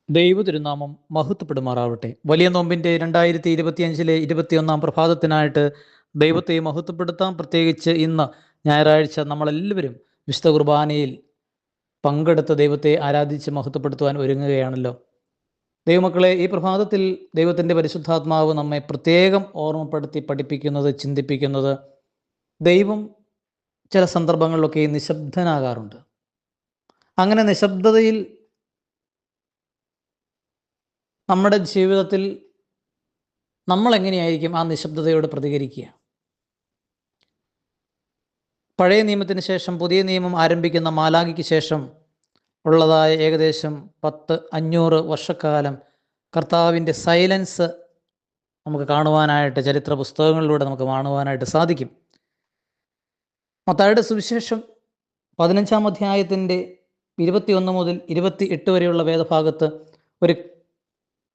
ദൈവ തിരുനാമം മഹത്വപ്പെടുമാറാവട്ടെ. വലിയ നോമ്പിൻ്റെ 2025 21 പ്രഭാതത്തിനായിട്ട് ദൈവത്തെ മഹത്വപ്പെടുത്താം. പ്രത്യേകിച്ച് ഇന്ന് ഞായറാഴ്ച നമ്മളെല്ലാവരും വിശുദ്ധ കുർബാനയിൽ പങ്കെടുത്ത് ദൈവത്തെ ആരാധിച്ച് മഹത്വപ്പെടുത്തുവാൻ ഒരുങ്ങുകയാണല്ലോ. ദൈവമക്കളെ, ഈ പ്രഭാതത്തിൽ ദൈവത്തിൻ്റെ പരിശുദ്ധാത്മാവ് നമ്മെ പ്രത്യേകം ഓർമ്മപ്പെടുത്തി പഠിപ്പിക്കുന്നത്, ചിന്തിപ്പിക്കുന്നത്, ദൈവം ചില സന്ദർഭങ്ങളിലൊക്കെ നിശബ്ദനാകാറുണ്ട്. അങ്ങനെ നിശബ്ദതയിൽ നമ്മുടെ ജീവിതത്തിൽ നമ്മൾ എങ്ങനെയായിരിക്കും ആ നിശബ്ദതയോട് പ്രതികരിക്കുക? പഴയ നിയമത്തിന് ശേഷം പുതിയ നിയമം ആരംഭിക്കുന്ന മാലാഖയ്ക്ക് ശേഷം ഉള്ളതായ ഏകദേശം 500 വർഷക്കാലം കർത്താവിൻ്റെ സൈലൻസ് നമുക്ക് കാണുവാനായിട്ട് ചരിത്ര പുസ്തകങ്ങളിലൂടെ നമുക്ക് കാണുവാനായിട്ട് സാധിക്കും. മത്തായിയുടെ സുവിശേഷം 15-ാം അധ്യായത്തിൻ്റെ 21 മുതൽ 28 വരെയുള്ള വേദഭാഗത്ത് ഒരു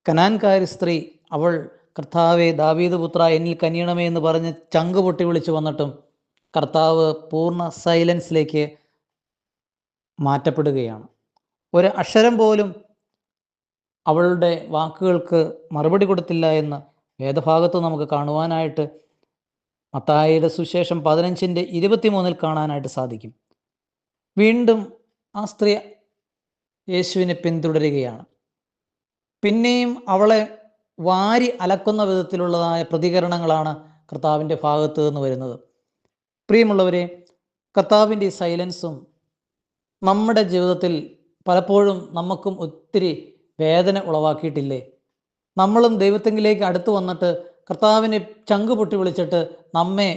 കനാൻകാരി സ്ത്രീ, അവൾ കർത്താവെ ദാവീദ് പുത്ര എന്നിൽ കനിയണമേ എന്ന് പറഞ്ഞ് ചങ്ക് പൊട്ടി വിളിച്ചു വന്നിട്ടും കർത്താവ് പൂർണ്ണ സൈലൻസിലേക്ക് മാറ്റപ്പെടുകയാണ്. ഒരു അക്ഷരം പോലും അവളുടെ വാക്കുകൾക്ക് മറുപടി കൊടുത്തില്ല എന്ന് വേദഭാഗത്ത് നമുക്ക് കാണുവാനായിട്ട് മത്തായിയുടെ സുവിശേഷം 15-ന്റെ 23 കാണാനായിട്ട് സാധിക്കും. വീണ്ടും ആ സ്ത്രീ യേശുവിനെ പിന്തുടരുകയാണ്. പിന്നെയും അവളെ വാരി അലക്കുന്ന വിധത്തിലുള്ളതായ പ്രതികരണങ്ങളാണ് കർത്താവിൻ്റെ ഭാഗത്ത് നിന്ന് വരുന്നത്. പ്രിയമുള്ളവരെ, കർത്താവിൻ്റെ ഈ സൈലൻസും നമ്മുടെ ജീവിതത്തിൽ പലപ്പോഴും നമുക്കും ഒത്തിരി വേദന ഉളവാക്കിയിട്ടില്ലേ? നമ്മളും ദൈവത്തെങ്കിലേക്ക് അടുത്ത് വന്നിട്ട് കർത്താവിനെ ചങ്ക് പൊട്ടി വിളിച്ചിട്ട് നമ്മെ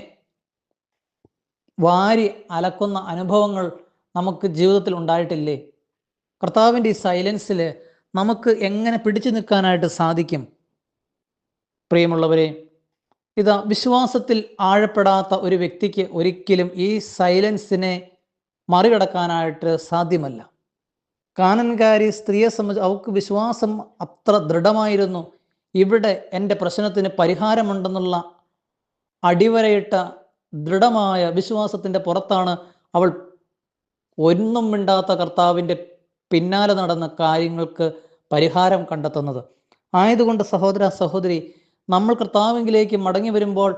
വാരി അലക്കുന്ന അനുഭവങ്ങൾ നമുക്ക് ജീവിതത്തിൽ ഉണ്ടായിട്ടില്ലേ? കർത്താവിൻ്റെ ഈ സൈലൻസിൽ നമുക്ക് എങ്ങനെ പിടിച്ചു നിൽക്കാനായിട്ട് സാധിക്കും? പ്രിയമുള്ളവരെ, ഇതാ വിശ്വാസത്തിൽ ആഴപ്പെടാത്ത ഒരു വ്യക്തിക്ക് ഒരിക്കലും ഈ സൈലൻസിനെ മറികടക്കാനായിട്ട് സാധ്യമല്ല. കാനൻകാരി സ്ത്രീയെ സംബന്ധിച്ച് അവൾക്ക് വിശ്വാസം അത്ര ദൃഢമായിരുന്നു. ഇവിടെ എൻ്റെ പ്രശ്നത്തിന് പരിഹാരമുണ്ടെന്നുള്ള അടിവരയിട്ട ദൃഢമായ വിശ്വാസത്തിൻ്റെ പുറത്താണ് അവൾ ഒന്നും മിണ്ടാത്ത കർത്താവിൻ്റെ പിന്നാലെ നടന്ന കാര്യങ്ങൾക്ക് പരിഹാരം കണ്ടെത്തുന്നത്. ആയതുകൊണ്ട് സഹോദര സഹോദരി, നമ്മൾ കർത്താവിലേക്ക് മടങ്ങി വരുമ്പോൾ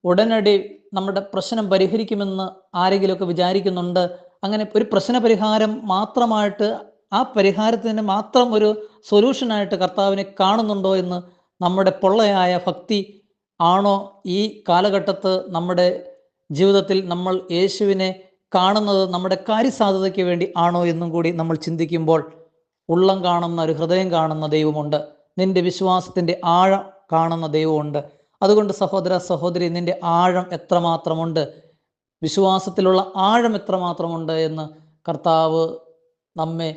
ഉടനടി നമ്മുടെ പ്രശ്നം പരിഹരിക്കുമെന്ന് ആരെങ്കിലുമൊക്കെ വിചാരിക്കുന്നുണ്ട്. അങ്ങനെ ഒരു പ്രശ്ന പരിഹാരം മാത്രമായിട്ട്, ആ പരിഹാരത്തിന് മാത്രം ഒരു സൊല്യൂഷനായിട്ട് കർത്താവിനെ കാണുന്നുണ്ടോ എന്ന് നമ്മുടെ പൊള്ളയായ ഭക്തി ആണോ ഈ കാലഘട്ടത്ത് നമ്മുടെ ജീവിതത്തിൽ നമ്മൾ യേശുവിനെ കാണുന്നത് നമ്മുടെ കാര്യസാധ്യതയ്ക്ക് വേണ്ടി ആണോ എന്നും കൂടി നമ്മൾ ചിന്തിക്കുമ്പോൾ, ഉള്ളം കാണുന്ന ഒരു ഹൃദയം കാണുന്ന ദൈവമുണ്ട്. നിന്റെ വിശ്വാസത്തിൻ്റെ ആഴം കാണുന്ന ദൈവമുണ്ട്. അതുകൊണ്ട് സഹോദര സഹോദരി, നിന്റെ ആഴം എത്രമാത്രമുണ്ട്, വിശ്വാസത്തിലുള്ള ആഴം എത്രമാത്രമുണ്ട് എന്ന് കർത്താവ് നമ്മെ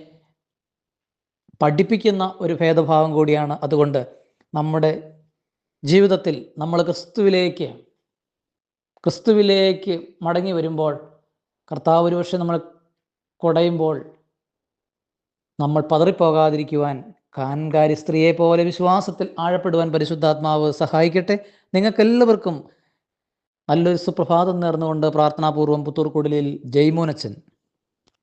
പഠിപ്പിക്കുന്ന ഒരു ഭേദഭാവം കൂടിയാണ്. അതുകൊണ്ട് നമ്മുടെ ജീവിതത്തിൽ നമ്മൾ ക്രിസ്തുവിലേക്ക് മടങ്ങി വരുമ്പോൾ, കർത്താവ് ഒരുപക്ഷെ നമ്മൾ കുടയുമ്പോൾ നമ്മൾ പതറിപ്പോകാതിരിക്കുവാൻ കാൻകാരി സ്ത്രീയെ പോലെ വിശ്വാസത്തിൽ ആഴപ്പെടുവാൻ പരിശുദ്ധാത്മാവ് സഹായിക്കട്ടെ. നിങ്ങൾക്കെല്ലാവർക്കും നല്ലൊരു സുപ്രഭാതം നേർന്നുകൊണ്ട് പ്രാർത്ഥനാപൂർവ്വം പുത്തൂർക്കുടലിൽ ജയ്മോനച്ചൻ.